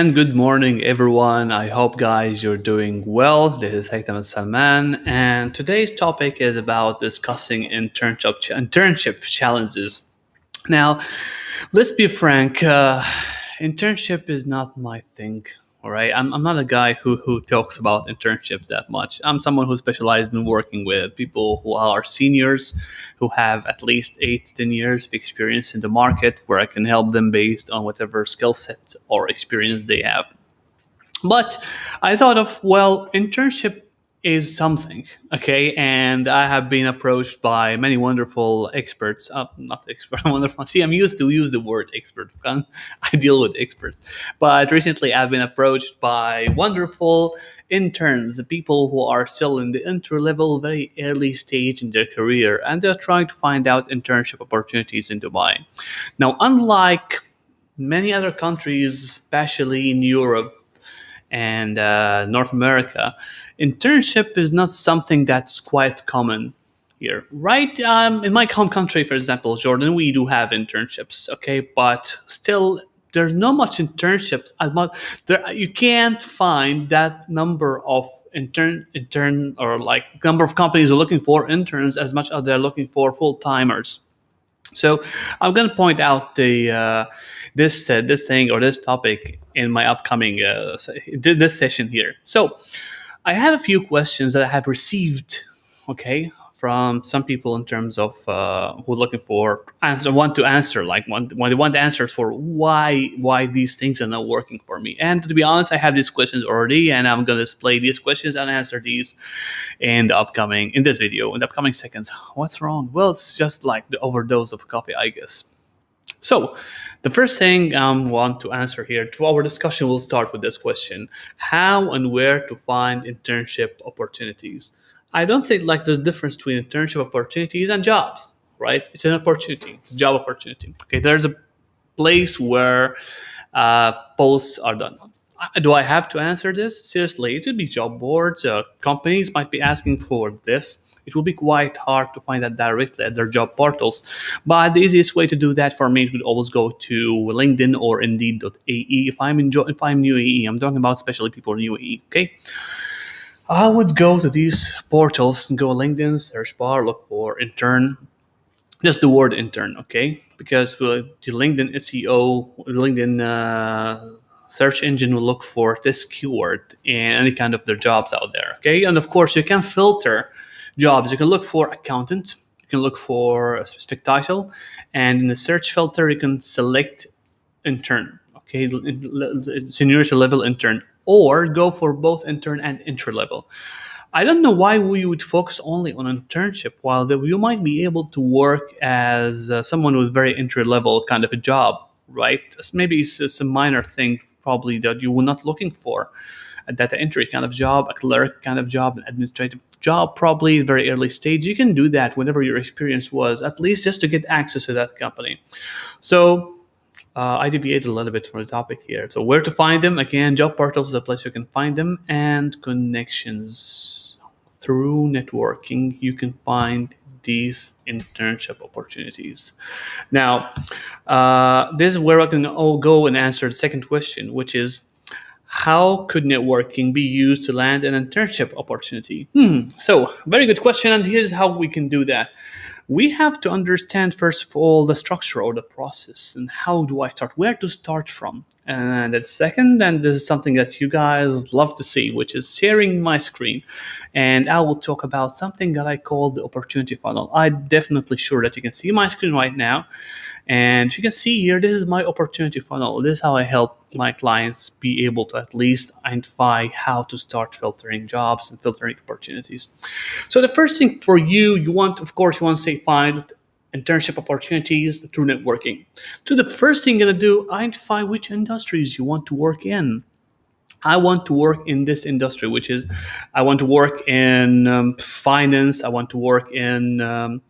and good morning, everyone. I hope, guys, you're doing well. This is Haitam Salman, and today's topic is about discussing internship challenges. Now, let's be frank. Internship is not my thing. All right, I'm not a guy who talks about internships that much. I'm someone who specializes in working with people who are seniors, who have at least 8 to 10 years of experience in the market, where I can help them based on whatever skill set or experience they have. But I thought of, well, internship is something, okay? And I have been approached by many wonderful experts, not expert, wonderful. See, I'm used to use the word expert. I deal with experts. But recently I've been approached by wonderful interns, the people who are still in the entry level, very early stage in their career, and they're trying to find out internship opportunities in Dubai. Now, unlike many other countries, especially in Europe, and North America, internship is not something that's quite common here, right? In my home country, for example, Jordan, we do have internships, okay, but still, there's not much internships as much. There, you can't find that number of intern or like number of companies are looking for interns as much as they're looking for full timers. So I'm going to point out the this thing or this topic in my upcoming this session here. So I have a few questions that I have received, okay, from some people in terms of who are looking for answer, want to answer, like when they want answers for why these things are not working for me. And to be honest, I have these questions already, and I'm going to display these questions and answer these in this video in the upcoming seconds. What's wrong? Well, it's just like the overdose of coffee, I guess. So, the first thing I want to answer here to our discussion will start with this question: how and where to find internship opportunities? I don't think like there's a difference between internship opportunities and jobs, right? It's an opportunity, it's a job opportunity. Okay, there's a place where posts are done. Do I have to answer this? Seriously, it would be job boards. Companies might be asking for this. It will be quite hard to find that directly at their job portals. But the easiest way to do that for me would always go to LinkedIn or Indeed.ae. If I'm in UAE, I'm talking about especially people in UAE. Okay, I would go to these portals and go LinkedIn search bar, look for intern, just the word intern, okay? Because the LinkedIn SEO, LinkedIn search engine will look for this keyword and any kind of their jobs out there, okay? And of course, you can filter jobs. You can look for accountant, you can look for a specific title, and in the search filter, you can select intern, okay? Seniority level intern, or go for both intern and entry level. I don't know why we would focus only on internship while you might be able to work as someone with very entry level kind of a job, right? Maybe it's a minor thing probably that you were not looking for. A data entry kind of job, a clerk kind of job, an administrative job, probably very early stage. You can do that whenever your experience was, at least just to get access to that company. So I deviated a little bit from the topic here. So where to find them? Again, job portals is a place you can find them, and connections. Through networking, you can find these internship opportunities. Now, this is where I can go and answer the second question, which is, how could networking be used to land an internship opportunity? So, very good question, and here's how we can do that. We have to understand, first of all, the structure or the process and how do I start, where to start from. And the second, and this is something that you guys love to see, which is sharing my screen. And I will talk about something that I call the opportunity funnel. I'm definitely sure that you can see my screen right now. And you can see here, this is my opportunity funnel. This is how I help my clients be able to at least identify how to start filtering jobs and filtering opportunities. So the first thing for you, you want to say find internship opportunities through networking. So the first thing you're going to do, identify which industries you want to work in. I want to work in this industry, which is I want to work in finance. I want to work in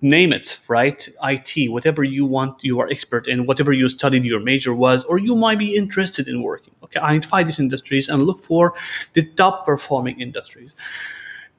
name it, right? IT, whatever you want, you are expert in, whatever you studied, your major was, or you might be interested in working. Okay, identify these industries and look for the top performing industries.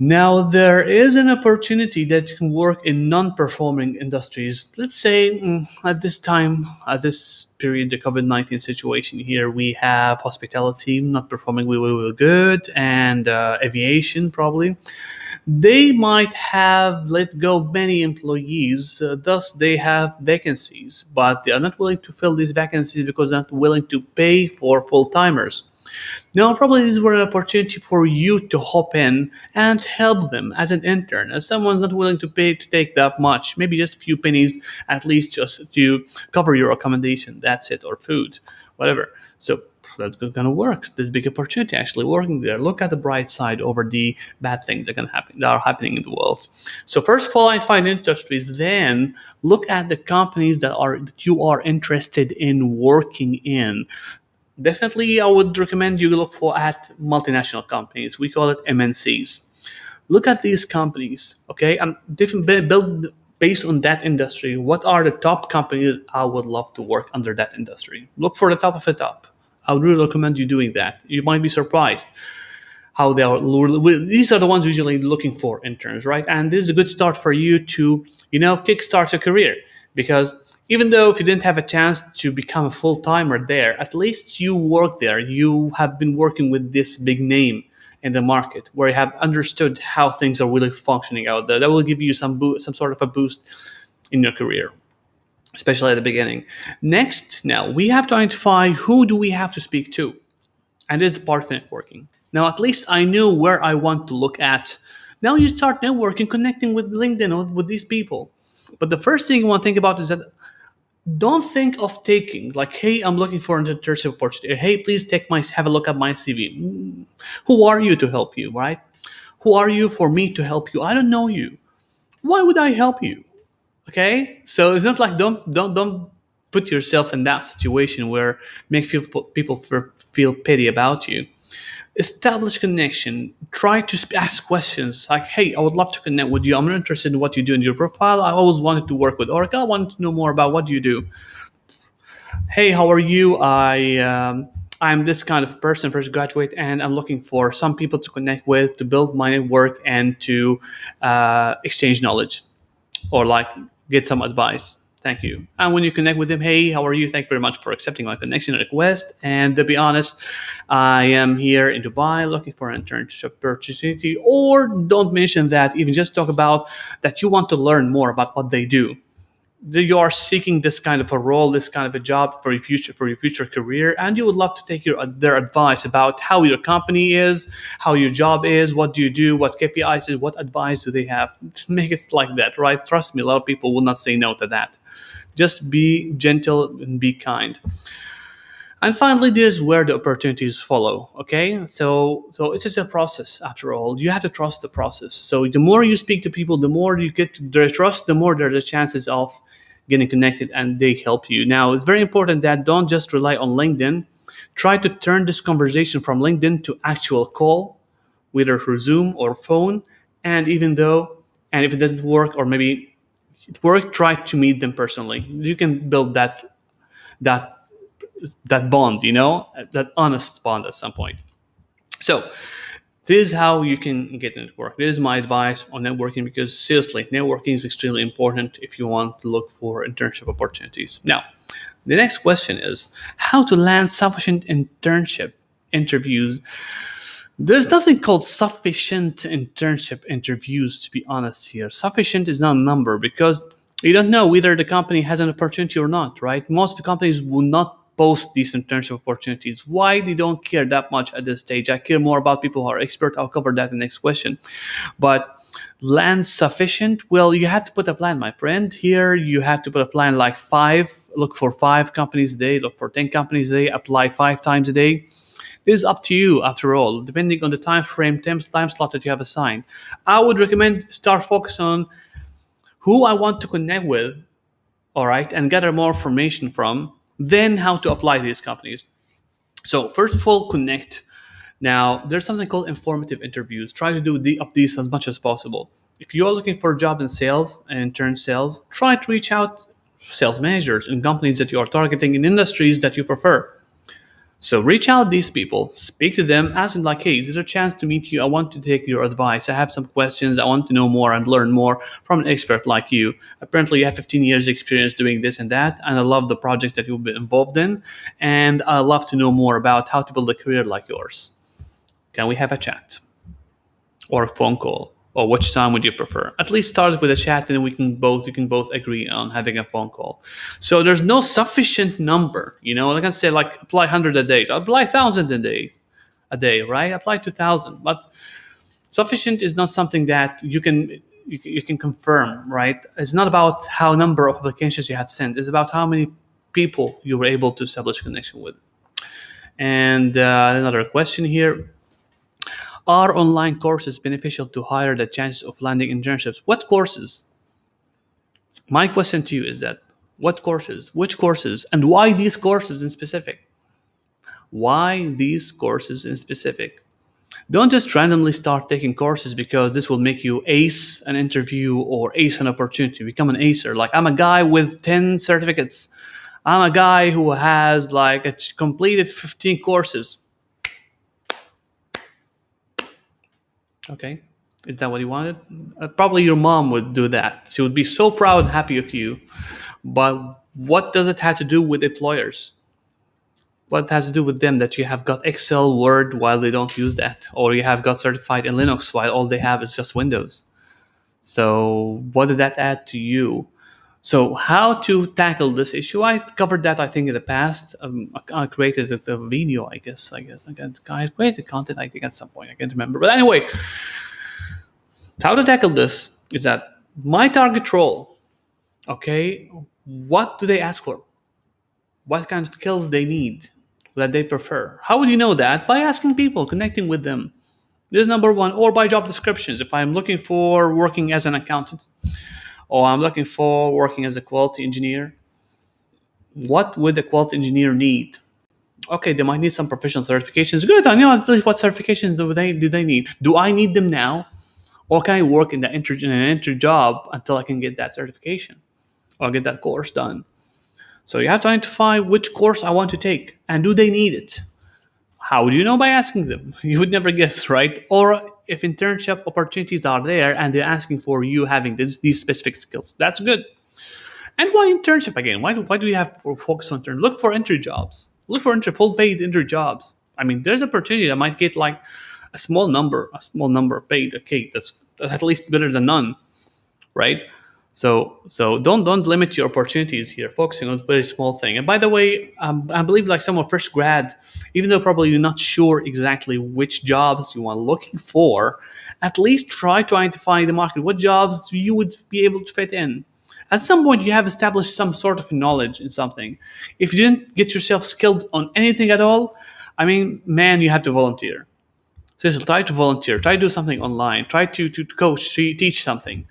Now, there is an opportunity that you can work in non-performing industries. Let's say at this time, at this period, the COVID-19 situation here, we have hospitality not performing really good, and aviation probably. They might have let go many employees, thus they have vacancies, but they are not willing to fill these vacancies because they're not willing to pay for full-timers. Now, probably this is an opportunity for you to hop in and help them as an intern, as someone's not willing to pay to take that much, maybe just a few pennies, at least just to cover your accommodation. That's it, or food, whatever. So that's gonna work. There's a big opportunity actually working there. Look at the bright side over the bad things that can happen that are happening in the world. So first of all, I find industries. Then look at the companies that you are interested in working in. Definitely, I would recommend you look for at multinational companies. We call it MNCs. Look at these companies, okay, and different build based on that industry. What are the top companies I would love to work under that industry? Look for the top of the top. I would really recommend you doing that. You might be surprised how they are. These are the ones usually looking for interns, right? And this is a good start for you to kickstart your career, because even though if you didn't have a chance to become a full-timer there, at least you work there. You have been working with this big name in the market where you have understood how things are really functioning out there. That will give you some sort of a boost in your career, especially at the beginning. Next, now we have to identify who do we have to speak to, and this is part of networking. Now, at least I know where I want to look at. Now you start networking, connecting with LinkedIn or with these people. But the first thing you want to think about is that don't think of taking like, hey, I'm looking for an internship opportunity. Hey, please have a look at my CV. Who are you to help you, right? Who are you for me to help you? I don't know you. Why would I help you? Okay, so it's not like don't put yourself in that situation where people feel pity about you. Establish connection. Try to ask questions like, hey, I would love to connect with you. I'm interested in what you do in your profile. I always wanted to work with Oracle. I wanted to know more about what you do. Hey, how are you? I'm this kind of person, fresh graduate, and I'm looking for some people to connect with, to build my network, and to exchange knowledge, or like get some advice. Thank you. And when you connect with them, hey, how are you? Thank you very much for accepting my connection request. And to be honest, I am here in Dubai looking for an internship opportunity. Or don't mention that, even just talk about that you want to learn more about what they do. You are seeking this kind of a role, this kind of a job for your future career, and you would love to take their advice about how your company is, how your job is, what do you do, what KPIs is, what advice do they have. Make it like that, right? Trust me, a lot of people will not say no to that. Just be gentle and be kind. And finally, there's where the opportunities follow. Okay, so it's just a process. After all, you have to trust the process. So the more you speak to people, the more you get their trust, the more there's a chances of getting connected, and they help you. Now, it's very important that don't just rely on LinkedIn. Try to turn this conversation from LinkedIn to actual call, whether through Zoom or phone. And if it doesn't work, or maybe it worked, try to meet them personally. You can build that that bond, that honest bond at some point. So this is how you can get network. This is my advice on networking, because seriously, networking is extremely important if you want to look for internship opportunities. Now, the next question is how to land sufficient internship interviews. There's nothing called sufficient internship interviews, to be honest here. Sufficient is not a number, because you don't know whether the company has an opportunity or not, right? Most of the companies will not post these internship opportunities. Why? They don't care that much at this stage. I care more about people who are expert. I'll cover that in the next question. But land sufficient, well, you have to put a plan, my friend. Here you have to put a plan like look for 5 companies a day, look for 10 companies a day, apply 5 times a day. This is up to you, after all, depending on the time slot that you have assigned. I would recommend start focus on who I want to connect with, all right, and gather more information from, then how to apply to these companies. So first of all, connect. Now, there's something called informative interviews. Try to do of these as much as possible. If you are looking for a job in sales and intern sales, try to reach out sales managers in companies that you are targeting in industries that you prefer. So reach out these people, speak to them, ask them like, hey, is there a chance to meet you? I want to take your advice. I have some questions. I want to know more and learn more from an expert like you. Apparently you have 15 years experience doing this and that, and I love the project that you've been involved in, and I love to know more about how to build a career like yours. Can we have a chat? Or a phone call? Or which time would you prefer? At least start with a chat, and we can both agree on having a phone call. So there's no sufficient number, Like I say, like apply 100 a day. So apply 1,000 a day, right? Apply 2,000. But sufficient is not something that you can confirm, right? It's not about how number of applications you have sent. It's about how many people you were able to establish connection with. And another question here: are online courses beneficial to higher the chances of landing internships? What courses? My question to you is that what courses, which courses, and why these courses in specific? Why these courses in specific? Don't just randomly start taking courses because this will make you ace an interview or ace an opportunity, become an acer. Like, I'm a guy with 10 certificates. I'm a guy who has completed 15 courses. Okay. Is that what you wanted? Probably your mom would do that. She would be so proud and happy of you. But what does it have to do with employers? What has to do with them that you have got Excel, Word while they don't use that? Or you have got certified in Linux while all they have is just Windows? So what did that add to you? So how to tackle this issue? I covered that, I think, in the past. I created a video, I guess. I created content, I think, at some point. I can't remember. But anyway, how to tackle this is that my target role, okay, what do they ask for? What kind of skills they need, that they prefer? How would you know that? By asking people, connecting with them. This is number one. Or by job descriptions. If I'm looking for working as an accountant, or I'm looking for working as a quality engineer, what would the quality engineer need? Okay, they might need some professional certifications. Good, I know at least what certifications do they need. Do I need them now? Or can I work in an entry job until I can get that certification or get that course done? So you have to identify which course I want to take and do they need it? How would you know? By asking them. You would never guess, right? Or if internship opportunities are there and they're asking for you having these specific skills, that's good. And why internship again? Why do we have to focus on intern? Look for entry jobs. Look for full paid entry jobs. I mean, there's opportunity that might get like a small number paid. Okay, that's at least better than none, right? So don't limit your opportunities here. Focusing on a very small thing. And by the way, I believe like some of fresh grad, even though probably you're not sure exactly which jobs you are looking for, at least try to identify the market. What jobs you would be able to fit in? At some point, you have established some sort of knowledge in something. If you didn't get yourself skilled on anything at all, I mean, man, you have to volunteer. So try to volunteer. Try to do something online. Try to coach, teach something.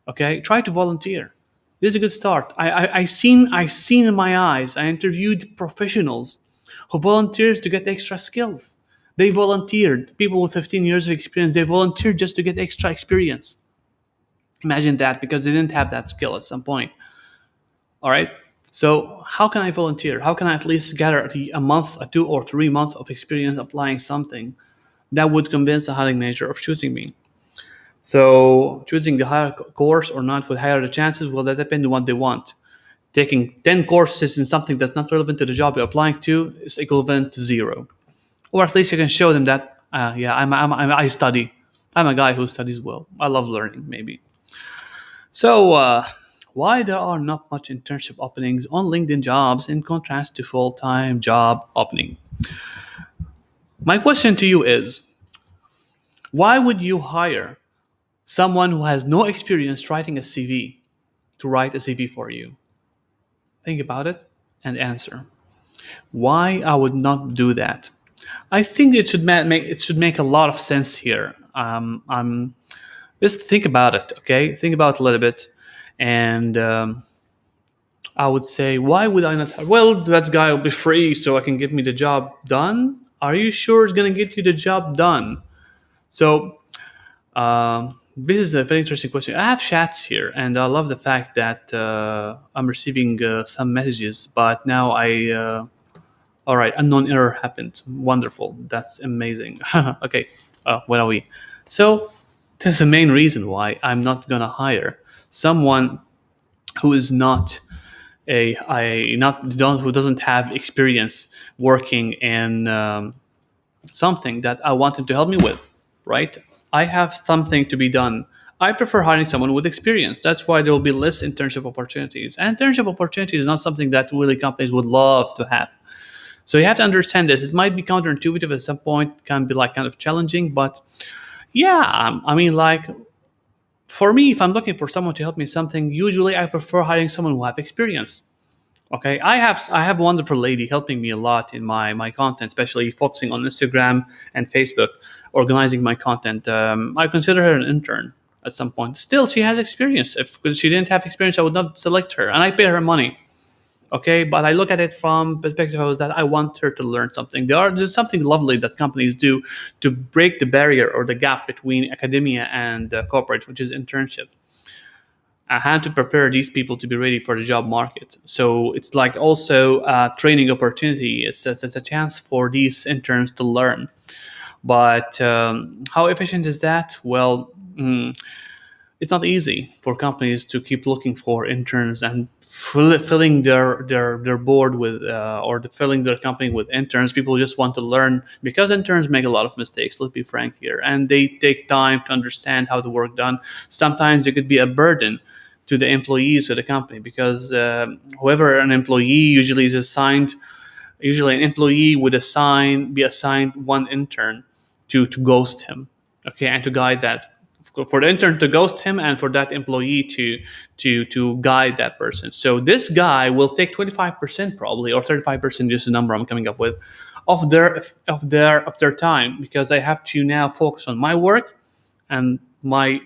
Okay, try to volunteer. This is a good start. I seen in my eyes. I interviewed professionals who volunteers to get extra skills. They volunteered. People with 15 years of experience. They volunteered just to get extra experience. Imagine that, because they didn't have that skill at some point. All right. So how can I volunteer? How can I at least gather a month, a 2 or 3 months of experience applying something that would convince the hiring manager of choosing me? So choosing the higher course or not would higher the chances. Well, that depends on what they want. Taking 10 courses in something that's not relevant to the job you're applying to is equivalent to zero. Or at least you can show them that, I study. I'm a guy who studies well. I love learning, maybe. So why there are not much internship openings on LinkedIn Jobs in contrast to full-time job opening? My question to you is, why would you hire someone who has no experience writing a CV to write a CV for you? Think about it and answer. Why I would not do that? I think it should make a lot of sense here. Just think about it, okay? Think about it a little bit, and I would say, why would I not? Well, that guy will be free, so I can get me the job done. Are you sure it's gonna get you the job done? So this is a very interesting question. I have chats here, and I love the fact that I'm receiving some messages, but now All right, unknown error happened. Wonderful. That's amazing. Okay, where are we? So that's the main reason why I'm not gonna hire someone who is not who doesn't have experience working in something that I want him to help me with, right? I have something to be done. I prefer hiring someone with experience. That's why there will be less internship opportunities. And internship opportunity is not something that really companies would love to have. So you have to understand this. It might be counterintuitive at some point, can be like kind of challenging, but yeah, I mean, like for me, if I'm looking for someone to help me something, usually I prefer hiring someone who have experience. Okay, I have a wonderful lady helping me a lot in my content, especially focusing on Instagram and Facebook, organizing my content. I consider her an intern at some point. Still, she has experience. If because she didn't have experience, I would not select her, and I pay her money. Okay, but I look at it from perspective of that I want her to learn something. There's something lovely that companies do to break the barrier or the gap between academia and corporate, which is internship. I had to prepare these people to be ready for the job market. So it's like also a training opportunity. It's a chance for these interns to learn. But how efficient is that? Well, it's not easy for companies to keep looking for interns and filling their board with filling their company with interns. People just want to learn because interns make a lot of mistakes. Let's be frank here, and they take time to understand how the work done. Sometimes it could be a burden to the employees of the company because whoever an employee usually is assigned. Usually, an employee would be assigned one intern to ghost him, okay, and to guide that for the intern to ghost him and for that employee to guide that person. So this guy will take 25% probably or 35%, just a number I'm coming up with, of their time because I have to now focus on my work and my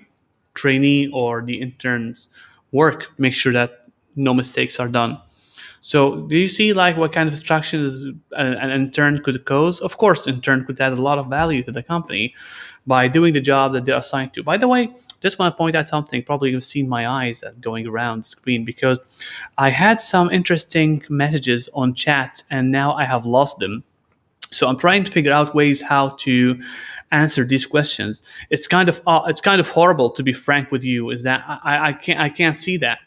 trainee or the intern's work, make sure that no mistakes are done. So, do you see like what kind of distractions an intern could cause? Of course, intern could add a lot of value to the company by doing the job that they're assigned to. By the way, just want to point out something. Probably you've seen my eyes going around the screen because I had some interesting messages on chat and now I have lost them. So I'm trying to figure out ways how to answer these questions. It's kind of horrible to be frank with you. Is that I can't see that.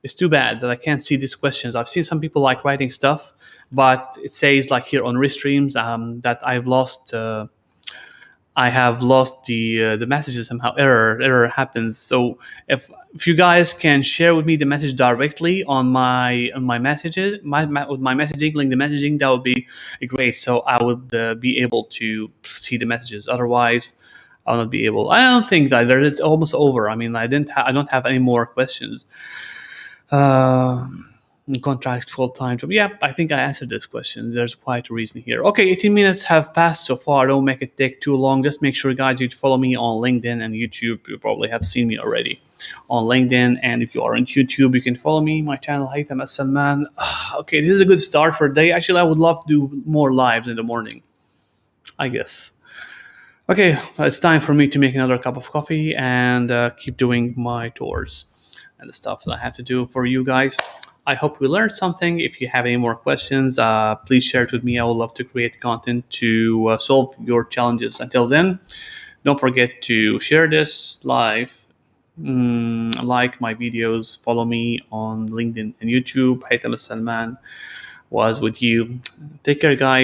It's too bad that I can't see these questions. I've seen some people like writing stuff, but it says like here on restreams that I have lost the messages somehow. Error happens. So if you guys can share with me the message directly on my messages with my messaging link, the messaging, that would be great. So I would be able to see the messages. Otherwise, I'll not be able. I don't think that it's almost over. I mean, I don't have any more questions. Uh, Contract full time job. Yeah, I think I answered this question. There's quite a reason here. Okay, 18 minutes have passed so far. Don't make it take too long. Just make sure, guys, you follow me on LinkedIn and YouTube. You probably have seen me already on LinkedIn. And if you are on YouTube, you can follow me, my channel, Haytham As Salman. Okay, this is a good start for the day. Actually, I would love to do more lives in the morning, I guess. Okay, it's time for me to make another cup of coffee and keep doing my tours and the stuff that I have to do for you guys. I hope we learned something. If you have any more questions, please share it with me. I would love to create content to solve your challenges. Until then, don't forget to share this live, like my videos, follow me on LinkedIn and YouTube. Haytham Salman was with you. Take care, guys.